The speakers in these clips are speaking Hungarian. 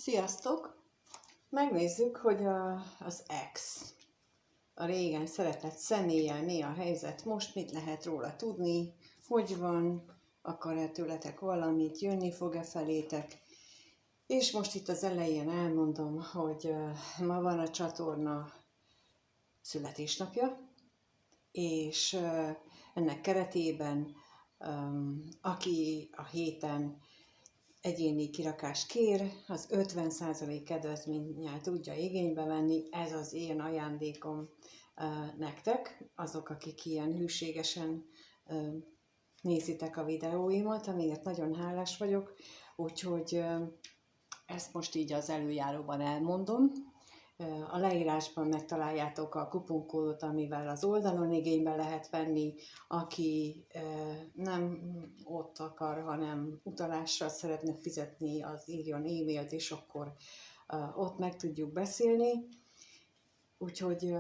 Sziasztok! Megnézzük, hogy az ex, a régen szeretett személlyel mi a helyzet most, mit lehet róla tudni, hogy van, akar-e tőletek valamit, jönni fog-e felétek. És most itt az elején elmondom, hogy ma van a csatorna születésnapja, és ennek keretében, aki a héten egyéni kirakást kér, az 50% kedvezménnyel tudja igénybe venni. Ez az én ajándékom nektek, azok, akik ilyen hűségesen nézitek a videóimat, amiért nagyon hálás vagyok. Úgyhogy ezt most így az előjáróban elmondom. A leírásban megtaláljátok a kuponkódot, amivel az oldalon igénybe lehet venni, aki nem ott akar, hanem utalással szeretne fizetni, az írjon e-mailt, és akkor ott meg tudjuk beszélni. Úgyhogy,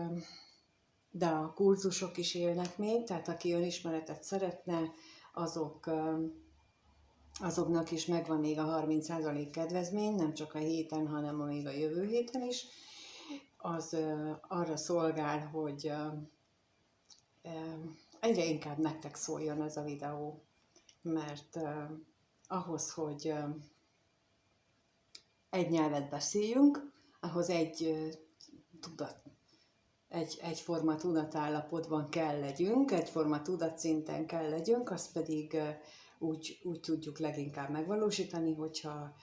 de a kurzusok is élnek még, tehát aki önismeretet szeretne, azoknak is megvan még a 30% kedvezmény, nem csak a héten, hanem még a jövő héten is. Az arra szolgál, hogy egyre inkább nektek szóljon ez a videó, mert ahhoz, hogy egy nyelvet beszéljünk, ahhoz egyforma tudatállapotban kell legyünk, egyforma tudatszinten kell legyünk, azt pedig úgy tudjuk leginkább megvalósítani, hogyha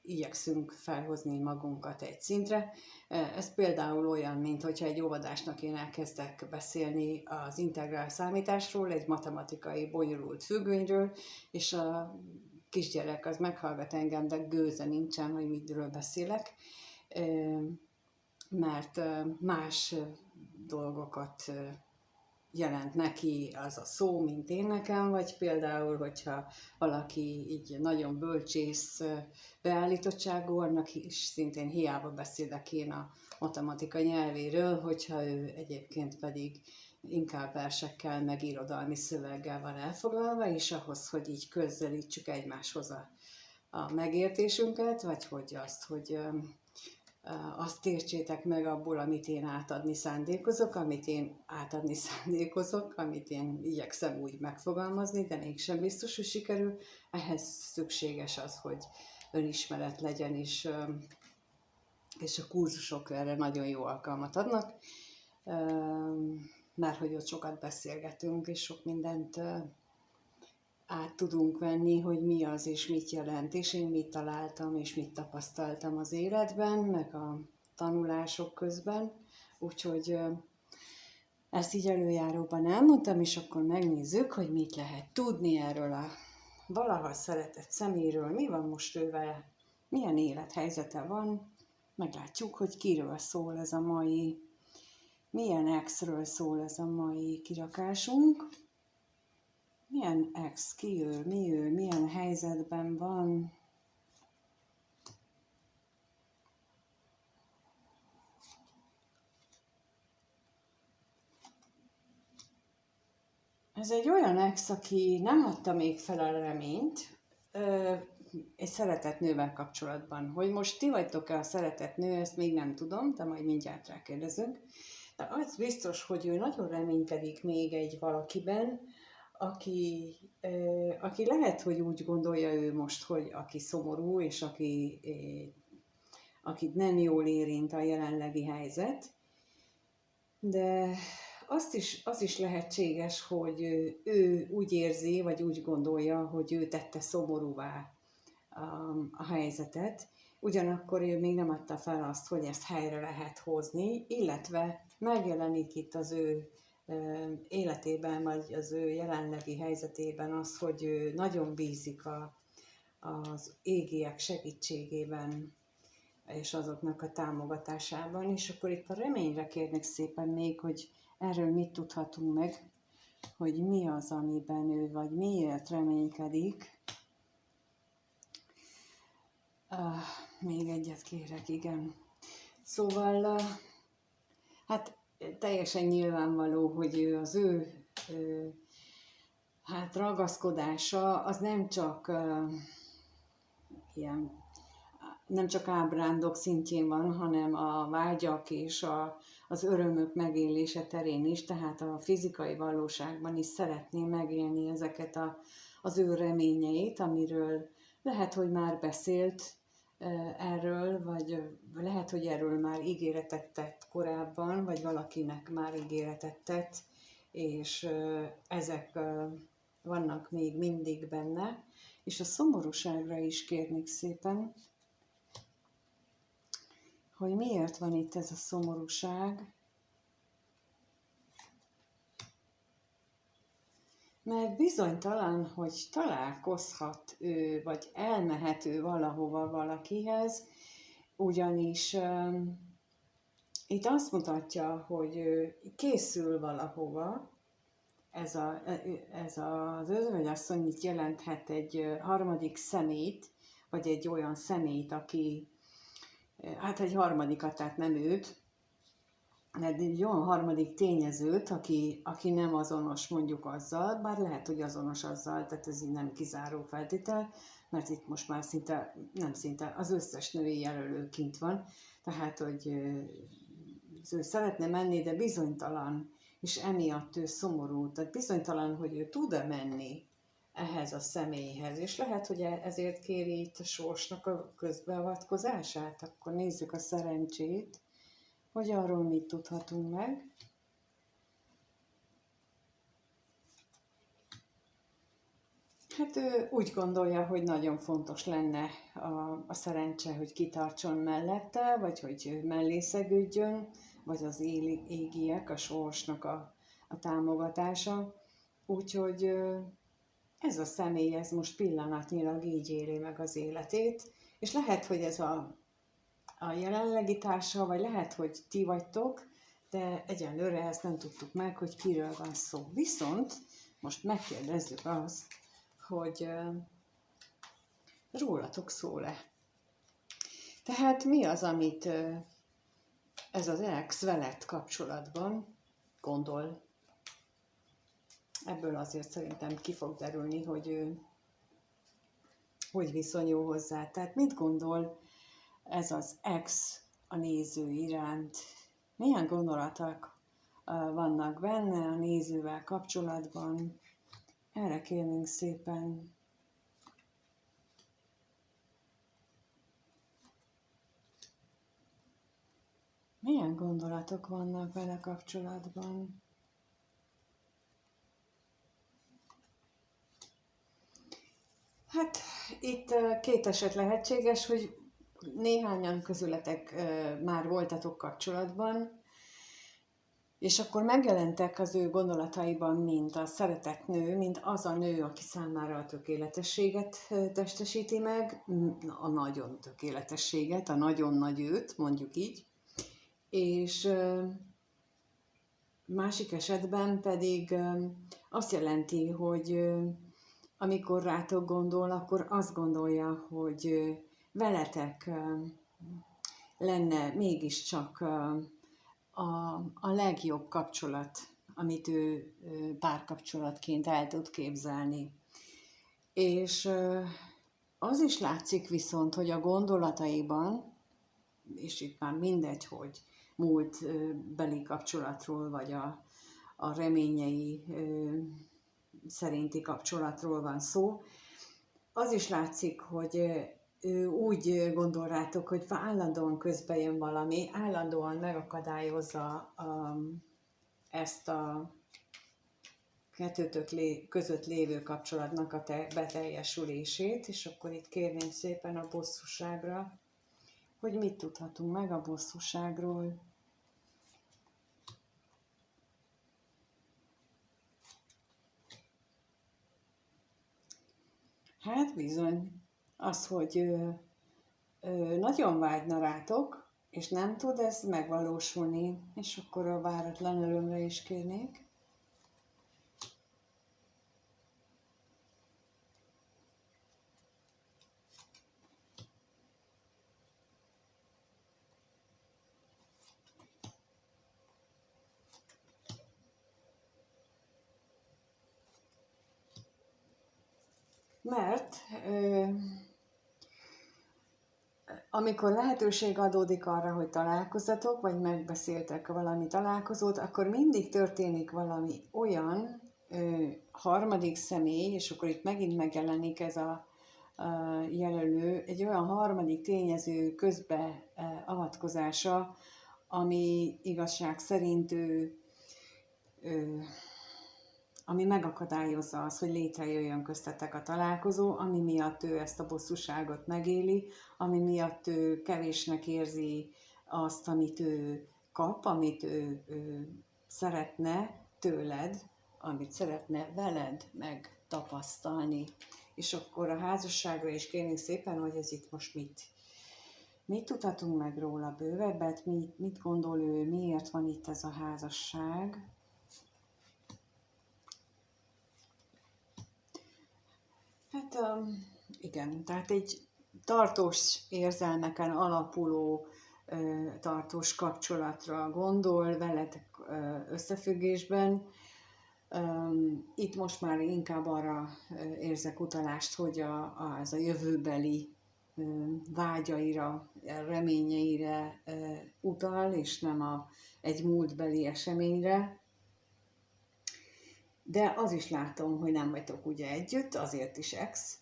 igyekszünk felhozni magunkat egy szintre. Ez például olyan, mint hogyha egy óvodásnak én elkezdek beszélni az integrál számításról, egy matematikai bonyolult függvényről, és a kisgyerek az meghallgat engem, de gőze nincsen, hogy miről beszélek, mert más dolgokat jelent neki az a szó, mint én nekem, vagy például, hogyha valaki így nagyon bölcsész beállítottságú, annak is szintén hiába beszélek én a matematika nyelvéről, hogyha ő egyébként pedig inkább versekkel, meg irodalmi szöveggel van elfoglalva, és ahhoz, hogy így közelítsük egymáshoz a megértésünket, vagy hogy azt értsétek meg abból, amit én átadni szándékozok, amit én igyekszem úgy megfogalmazni, de mégsem biztos, hogy sikerül. Ehhez szükséges az, hogy önismeret legyen, és a kurzusok erre nagyon jó alkalmat adnak, mert hogy ott sokat beszélgetünk, és sok mindent át tudunk venni, hogy mi az és mit jelent, és én mit találtam, és mit tapasztaltam az életben, meg a tanulások közben. Úgyhogy ezt így előjáróban elmondtam, és akkor megnézzük, hogy mit lehet tudni erről a valaha szeretett szeméről, mi van most ővel, milyen élethelyzete van. Meglátjuk, hogy kiről szól ez a mai, milyen exről szól ez a mai kirakásunk. Milyen ex, ki ő, milyen helyzetben van. Ez egy olyan ex, aki nem adta még fel a reményt egy szeretett nővel kapcsolatban. Hogy most ti vagytok-e a szeretett nő, ezt még nem tudom, de majd mindjárt rákérdezünk. De az biztos, hogy ő nagyon reménykedik még egy valakiben, aki lehet, hogy úgy gondolja ő most, hogy aki szomorú, és akit nem jól érint a jelenlegi helyzet, de az is lehetséges, hogy ő úgy érzi, vagy úgy gondolja, hogy ő tette szomorúvá a helyzetet, ugyanakkor ő még nem adta fel azt, hogy ezt helyre lehet hozni, illetve megjelenik itt az ő életében, vagy az ő jelenlegi helyzetében az, hogy ő nagyon bízik az égiek segítségében, és azoknak a támogatásában. És akkor itt a reményre kérnek szépen még, hogy erről mit tudhatunk meg, hogy mi az, amiben ő, vagy miért reménykedik. Még egyet kérek, igen. Szóval, hát teljesen nyilvánvaló, hogy az ő ragaszkodása az nem csak ilyen nem csak ábrándok szintjén van, hanem a vágyak és az örömök megélése terén is, tehát a fizikai valóságban is szeretné megélni ezeket az ő reményeit, amiről lehet, hogy már beszélt erről, vagy lehet, hogy erről már ígéretet tett korábban, vagy valakinek már ígéretet tett, és ezek vannak még mindig benne, és a szomorúságra is kérnék szépen, hogy miért van itt ez a szomorúság. Mert bizonytalan, hogy találkozhat ő, vagy elmehet ő valahova valakihez, ugyanis itt azt mutatja, hogy ő készül valahova. Ez az özvegyasszony itt jelenthet egy harmadik személyt, vagy egy olyan személyt, aki, hát egy harmadikat, tehát nem őt, de egy olyan harmadik tényezőt, aki nem azonos mondjuk azzal, bár lehet, hogy azonos azzal, tehát ez így nem kizáró feltétel, mert itt most már nem szinte, az összes női jelölő kint van, tehát, hogy ő szeretne menni, de bizonytalan, és emiatt ő szomorú, tehát bizonytalan, hogy ő tud-e menni ehhez a személyhez, és lehet, hogy ezért kéri itt a sorsnak a közbeavatkozását, akkor nézzük a szerencsét, hogy arról mit tudhatunk meg. Hát ő úgy gondolja, hogy nagyon fontos lenne a szerencse, hogy kitartson mellette, vagy hogy mellé szegődjön, vagy az égiek, a sorsnak a támogatása. Úgyhogy ez a személy, ez most pillanatnyilag így éli meg az életét, és lehet, hogy ez a jelenlegi társa, vagy lehet, hogy ti vagytok, de egyelőre ezt nem tudtuk meg, hogy kiről van szó. Viszont most megkérdezzük azt, hogy rólatok szól-e. Tehát mi az, amit ez az ex veled kapcsolatban gondol? Ebből azért szerintem ki fog derülni, hogy ő hogy viszonyul hozzá. Tehát mit gondol ez az ex a néző iránt? Milyen gondolatok vannak benne a nézővel kapcsolatban? Erre kérnénk szépen. Milyen gondolatok vannak vele kapcsolatban? Hát itt két eset lehetséges, hogy néhányan közületek már voltatok kapcsolatban, és akkor megjelentek az ő gondolataiban, mint a szeretett nő, mint az a nő, aki számára a tökéletességet testesíti meg, a nagyon tökéletességet, a nagyon nagy őt, mondjuk így. És másik esetben pedig azt jelenti, hogy amikor rátok gondol, akkor azt gondolja, hogy veletek lenne mégiscsak a legjobb kapcsolat, amit ő párkapcsolatként el tud képzelni. És az is látszik viszont, hogy a gondolataiban, és itt már mindegy, hogy múlt beli kapcsolatról, vagy a reményei szerinti kapcsolatról van szó, az is látszik, hogy ő úgy gondol rátok, hogy állandóan közbe jön valami, állandóan megakadályozza ezt a kettőtök között lévő kapcsolatnak a beteljesülését, és akkor itt kérném szépen a bosszúságra, hogy mit tudhatunk meg a bosszúságról. Hát bizony, az, hogy nagyon vágyna rátok, és nem tud ez megvalósulni, és akkor a váratlan örömre is kérnék. Mert amikor lehetőség adódik arra, hogy találkozzatok, vagy megbeszéltek valami találkozót, akkor mindig történik valami olyan harmadik személy, és akkor itt megint megjelenik ez a jelölő, egy olyan harmadik tényező közbeavatkozása, ami igazság szerint ami megakadályozza az, hogy létrejöjjön köztetek a találkozó, ami miatt ő ezt a bosszúságot megéli, ami miatt ő kevésnek érzi azt, amit ő kap, amit ő szeretne tőled, amit szeretne veled megtapasztalni. És akkor a házasságra is kérnénk szépen, hogy ez itt most mit tudhatunk meg róla bővebbet, mit gondol ő, miért van itt ez a házasság. Hát igen, tehát egy tartós érzelmeken alapuló tartós kapcsolatra gondol veled összefüggésben. Itt most már inkább arra érzek utalást, hogy az a jövőbeli vágyaira, reményeire utal, és nem egy múltbeli eseményre. De az is látom, hogy nem vagytok ugye együtt, azért is ex,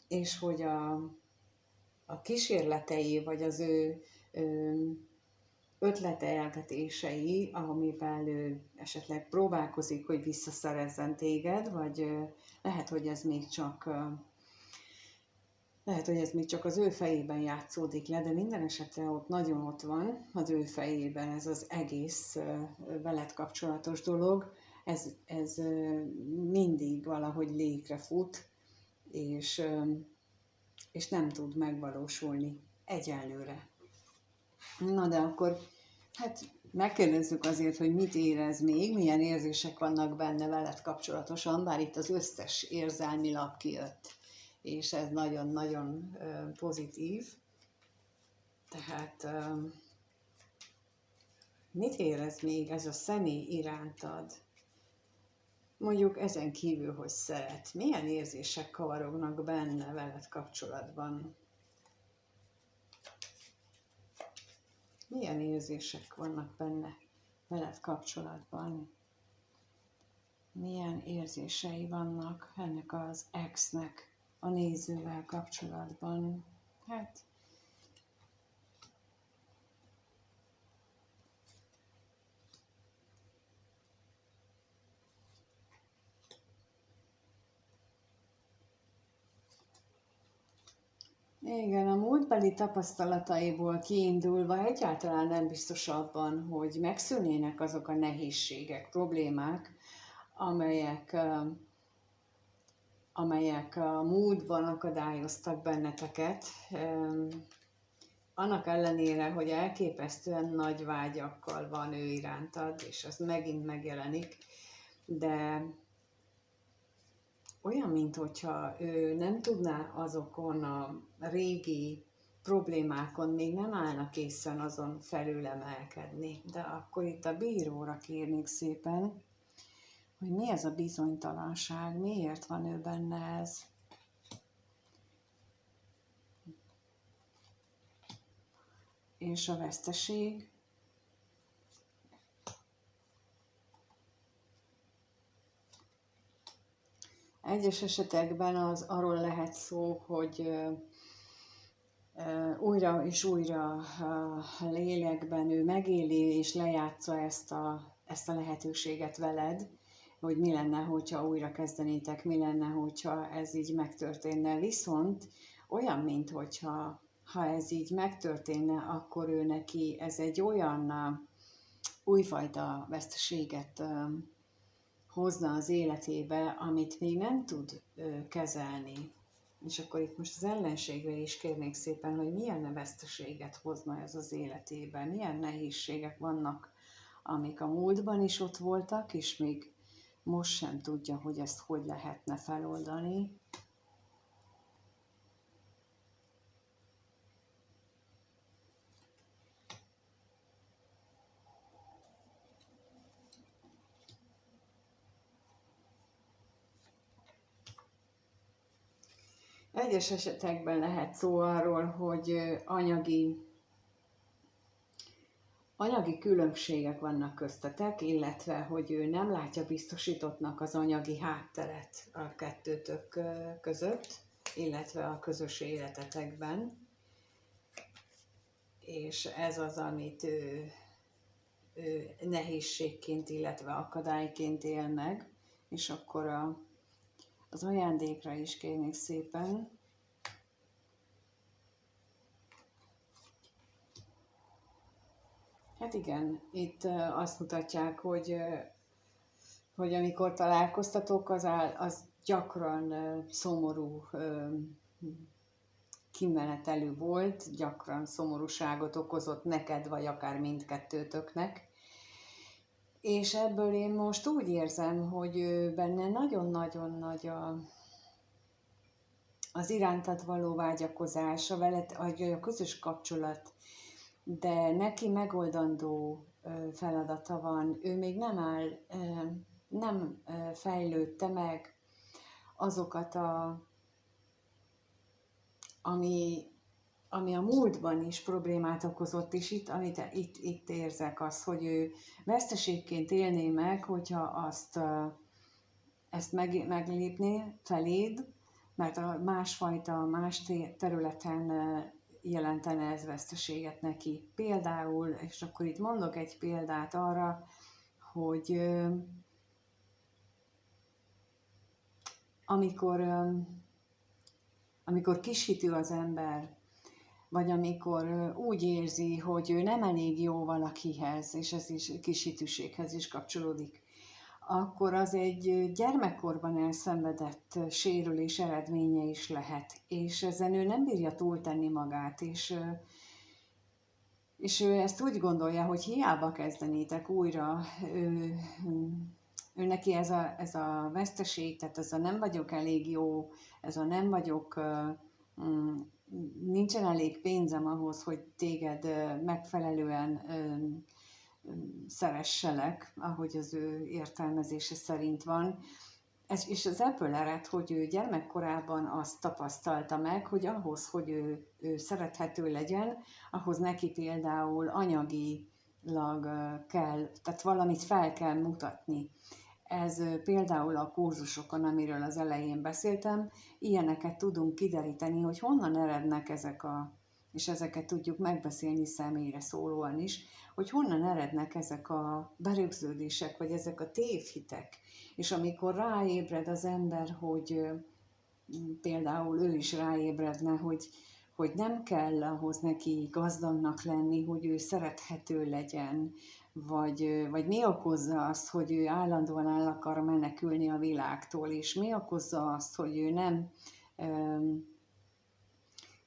és hogy a kísérletei, vagy az ő ötletelgetései, amivel ő esetleg próbálkozik, hogy visszaszerezzen téged, vagy lehet, hogy ez még csak az ő fejében játszódik le, de minden esetre nagyon ott van az ő fejében ez az egész veled kapcsolatos dolog. Ez mindig valahogy létrefut, és nem tud megvalósulni egyelőre. Na de akkor hát megkérdezzük azért, hogy mit érez még, milyen érzések vannak benne veled kapcsolatosan, bár itt az összes érzelmi lap kijött, és ez nagyon-nagyon pozitív. Tehát mit érez még ez a személy irántad? Mondjuk ezen kívül, hogy szeret. Milyen érzések kavarognak benne veled kapcsolatban? Milyen érzések vannak benne veled kapcsolatban? Milyen érzései vannak ennek az exnek a nézővel kapcsolatban? Hát igen, a múltbeli tapasztalataiból kiindulva egyáltalán nem biztos abban, hogy megszűnnének azok a nehézségek, problémák, amelyek a múltban akadályoztak benneteket. Annak ellenére, hogy elképesztően nagy vágyakkal van ő irántad, és ez megint megjelenik, de olyan, mintha ő nem tudná azokon a régi problémákon, még nem állna készen azon felülemelkedni. De akkor itt a bíróra kérnék szépen, hogy mi ez a bizonytalanság, miért van ő benne ez. És a veszteség. Egyes esetekben arról lehet szó, hogy újra és újra a lélekben ő megéli és lejátsza ezt a lehetőséget veled, hogy mi lenne, hogyha újra kezdenétek, mi lenne, hogyha ez így megtörténne. Viszont olyan, mintha ez így megtörténne, akkor ő neki ez egy olyan újfajta veszteséget hozna az életébe, amit még nem tud kezelni. És akkor itt most az ellenségre is kérnék szépen, hogy milyen veszteséget hozna ez az életébe, milyen nehézségek vannak, amik a múltban is ott voltak, és még most sem tudja, hogy ezt hogy lehetne feloldani. Egyes esetekben lehet szó arról, hogy anyagi különbségek vannak köztetek, illetve hogy ő nem látja biztosítottnak az anyagi hátteret a kettőtök között, illetve a közös életetekben. És ez az, amit ő nehézségként, illetve akadályként él meg. És akkor az ajándékra is kérnék szépen. Hát igen, itt azt mutatják, hogy amikor találkoztatok, az gyakran szomorú kimenetelű volt, gyakran szomorúságot okozott neked, vagy akár mindkettőtöknek. És ebből én most úgy érzem, hogy benne nagyon-nagyon nagy az irántad való vágyakozás, a közös kapcsolat, de neki megoldandó feladata van. Ő még nem fejlődte meg azokat ami a múltban is problémát okozott, és itt érzek azt, hogy ő veszteségként élné meg, hogyha ezt meglépné feléd, mert a más területen jelentene ez veszteséget neki. Például, és akkor itt mondok egy példát arra, hogy amikor kishitű az ember, vagy amikor úgy érzi, hogy ő nem elég jó valakihez, és ez is kishitűséghez is kapcsolódik, akkor az egy gyermekkorban elszenvedett sérülés eredménye is lehet, és ezen ő nem bírja túltenni magát, és ő ezt úgy gondolja, hogy hiába kezdenétek újra, ő neki ez a veszteség, tehát ez a nem vagyok elég jó, ez a nem vagyok, nincsen elég pénzem ahhoz, hogy téged megfelelően szeresselek, ahogy az ő értelmezése szerint van. És az ebből ered, hogy ő gyermekkorában azt tapasztalta meg, hogy ahhoz, hogy ő szerethető legyen, ahhoz neki például anyagilag kell, tehát valamit fel kell mutatni. Ez például a kurzusokon, amiről az elején beszéltem, ilyeneket tudunk kideríteni, hogy honnan erednek és ezeket tudjuk megbeszélni személyre szólóan is, hogy honnan erednek ezek a berögződések, vagy ezek a tévhitek. És amikor ráébred az ember, hogy például ő is ráébredne, hogy nem kell ahhoz neki gazdagnak lenni, hogy ő szerethető legyen, vagy mi okozza azt, hogy ő állandóan el akar menekülni a világtól, és mi okozza azt, hogy ő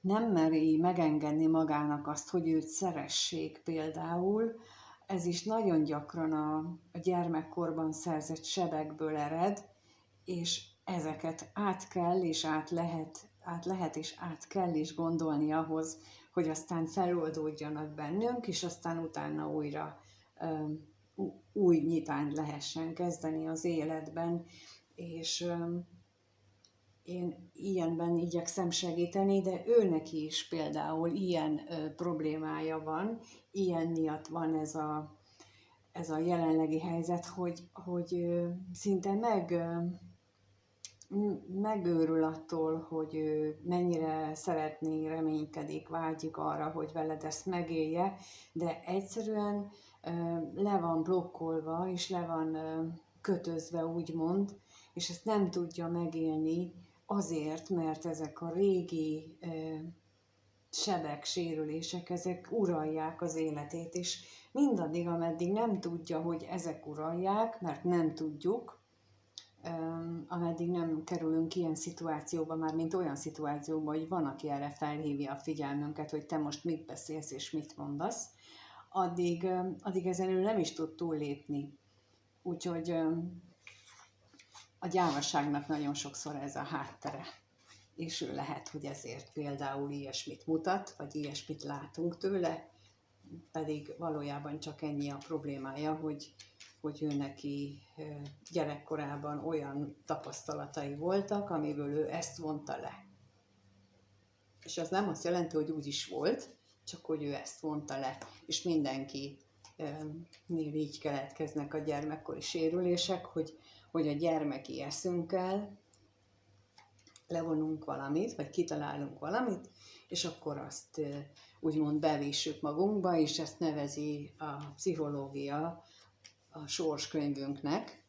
nem meri megengedni magának azt, hogy őt szeressék például. Ez is nagyon gyakran a gyermekkorban szerzett sebekből ered, és ezeket át kell és gondolni ahhoz, hogy aztán feloldódjanak bennünk, és aztán utána újra új nyitányt lehessen kezdeni az életben, és én ilyenben igyekszem segíteni, de őnek is például ilyen problémája van, ilyen miatt van ez a jelenlegi helyzet, hogy szinte megőrül attól, hogy ő mennyire szeretné, reménykedik, vágyik arra, hogy veled ezt megélje, de egyszerűen le van blokkolva, és le van kötözve, úgymond, és ezt nem tudja megélni azért, mert ezek a régi sebek, sérülések, ezek uralják az életét, és mindaddig, ameddig nem tudja, hogy ezek uralják, mert nem tudjuk, ameddig nem kerülünk ilyen szituációba, már mint olyan szituációba, hogy van, aki erre felhívja a figyelmünket, hogy te most mit beszélsz és mit mondasz, addig ezen ő nem is tud túllépni. Úgyhogy a gyávaságnak nagyon sokszor ez a háttere. És ő lehet, hogy ezért például ilyesmit mutat, vagy ilyesmit látunk tőle, pedig valójában csak ennyi a problémája, hogy ő neki gyerekkorában olyan tapasztalatai voltak, amiből ő ezt vonta le. És az nem azt jelenti, hogy úgy is volt, csak hogy ő ezt mondta le, és mindenki így keletkeznek a gyermekkori sérülések, hogy a gyermeki eszünkkel levonunk valamit, vagy kitalálunk valamit, és akkor azt úgymond bevéssük magunkba, és ezt nevezi a pszichológia a sorskönyvünknek,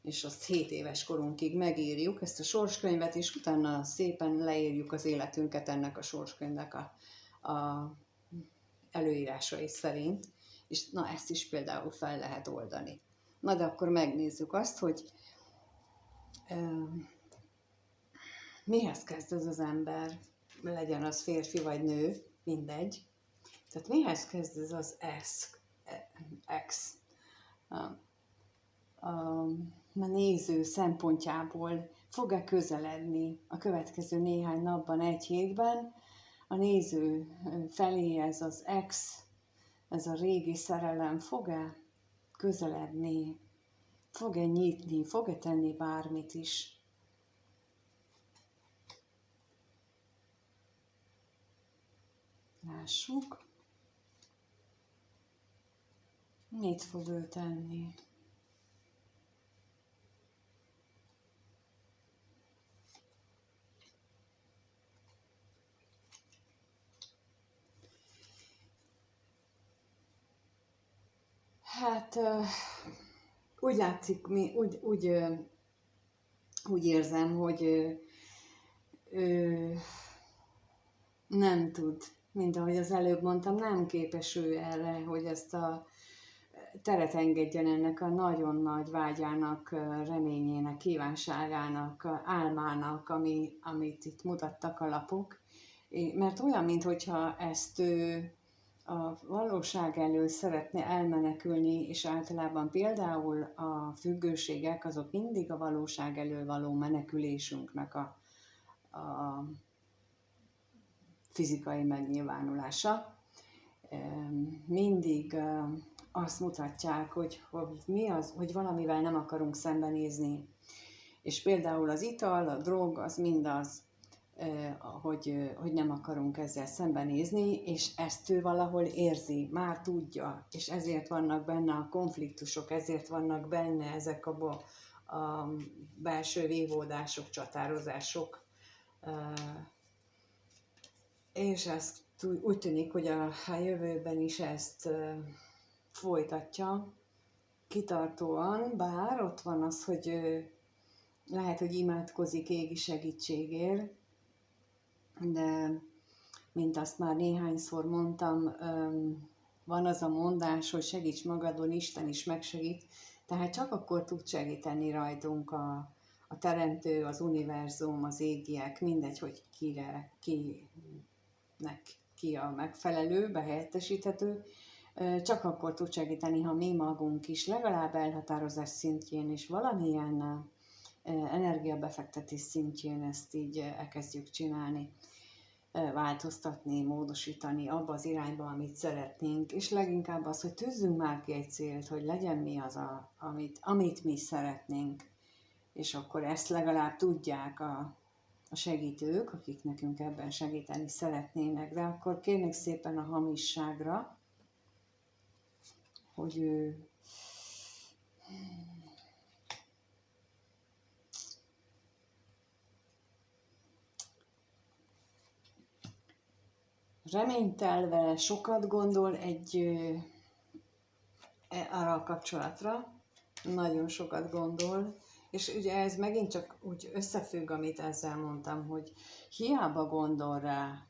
és azt 7 éves korunkig megírjuk ezt a sorskönyvet, és utána szépen leírjuk az életünket ennek a sorskönyvnek a előírásai szerint, és na ezt is például fel lehet oldani. Na de akkor megnézzük azt, hogy mihez kezd ez az ember, legyen az férfi vagy nő, mindegy. Tehát mihez kezd ez az X? A néző szempontjából fog-e közeledni a következő néhány napban, egy hétben, a néző felé ez az X, ez a régi szerelem fog-e közeledni, fog-e nyitni, fog-e tenni bármit is. Lássuk, mit fog ő tenni. Hát úgy látszik, úgy érzem, hogy ő nem tud, mint ahogy az előbb mondtam, nem képes ő erre, hogy ezt a teret engedjen ennek a nagyon nagy vágyának, reményének, kívánságának, álmának, amit itt mutattak a lapok. Mert olyan, mintha ezt ő a valóság elől szeretne elmenekülni, és általában például a függőségek azok mindig a valóság elől való menekülésünknek a fizikai megnyilvánulása. Mindig azt mutatják, hogy mi az, hogy valamivel nem akarunk szembenézni. És például az ital, a drog, az mindaz, hogy nem akarunk ezzel szembenézni, és ezt ő valahol érzi, már tudja, és ezért vannak benne a konfliktusok, ezért vannak benne ezek a belső vívódások, csatározások, és ezt úgy tűnik, hogy a jövőben is ezt folytatja kitartóan, bár ott van az, hogy lehet, hogy imádkozik égi segítségért, de mint azt már néhányszor mondtam, van az a mondás, hogy segíts magadon, Isten is megsegít, tehát csak akkor tud segíteni rajtunk a teremtő, az univerzum, az égiek, mindegy, hogy ki a megfelelő, behelyettesíthető, csak akkor tud segíteni, ha mi magunk is legalább elhatározás szintjén és valamilyen energiabefektetés szintjén ezt így elkezdjük csinálni, változtatni, módosítani abba az irányba, amit szeretnénk, és leginkább az, hogy tűzzünk már ki egy célt, hogy legyen mi az, amit mi szeretnénk, és akkor ezt legalább tudják a segítők, akik nekünk ebben segíteni szeretnének, de akkor kérnék szépen a hamisságra, hogy ő reménytelve sokat gondol arra a kapcsolatra, nagyon sokat gondol, és ugye ez megint csak úgy összefügg, amit ezzel mondtam, hogy hiába gondol rá,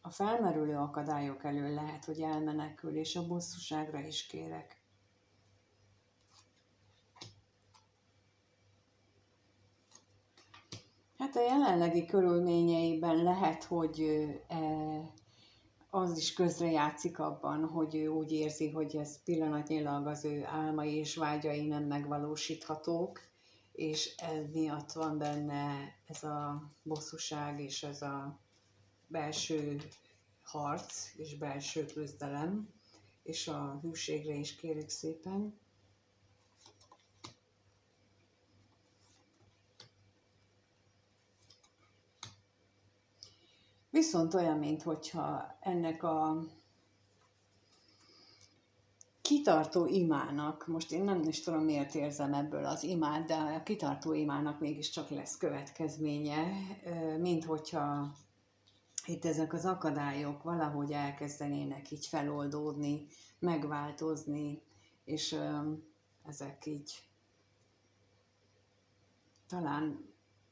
a felmerülő akadályok elől lehet, hogy elmenekül, és a bosszúságra is kérek. Hát a jelenlegi körülményeiben lehet, hogy az is közrejátszik abban, hogy ő úgy érzi, hogy ez pillanatnyilag az ő álmai és vágyai nem megvalósíthatók, és emiatt van benne ez a bosszúság és ez a belső harc és belső küzdelem, és a hűségre is kérek szépen. Viszont olyan, minthogyha ennek a kitartó imának, most én nem is tudom, miért érzem ebből az imát, de a kitartó imának mégiscsak lesz következménye, mint hogyha itt ezek az akadályok valahogy elkezdenének így feloldódni, megváltozni, és ezek így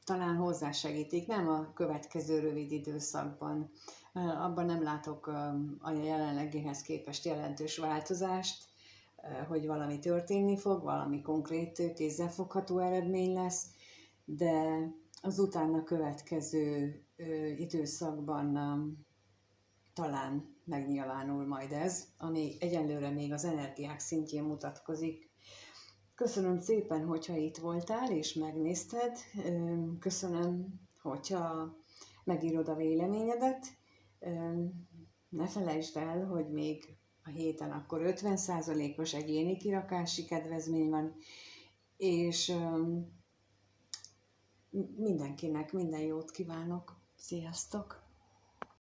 talán hozzásegítik, nem a következő rövid időszakban. Abban nem látok a jelenlegihez képest jelentős változást, hogy valami történni fog, valami konkrét, kézzelfogható eredmény lesz, de az utána következő időszakban talán megnyilvánul majd ez, ami egyelőre még az energiák szintjén mutatkozik. Köszönöm szépen, hogyha itt voltál és megnézted. Köszönöm, hogyha megírod a véleményedet. Ne felejtsd el, hogy még a héten akkor 50%-os egyéni kirakási kedvezmény van, és mindenkinek minden jót kívánok. Sziasztok!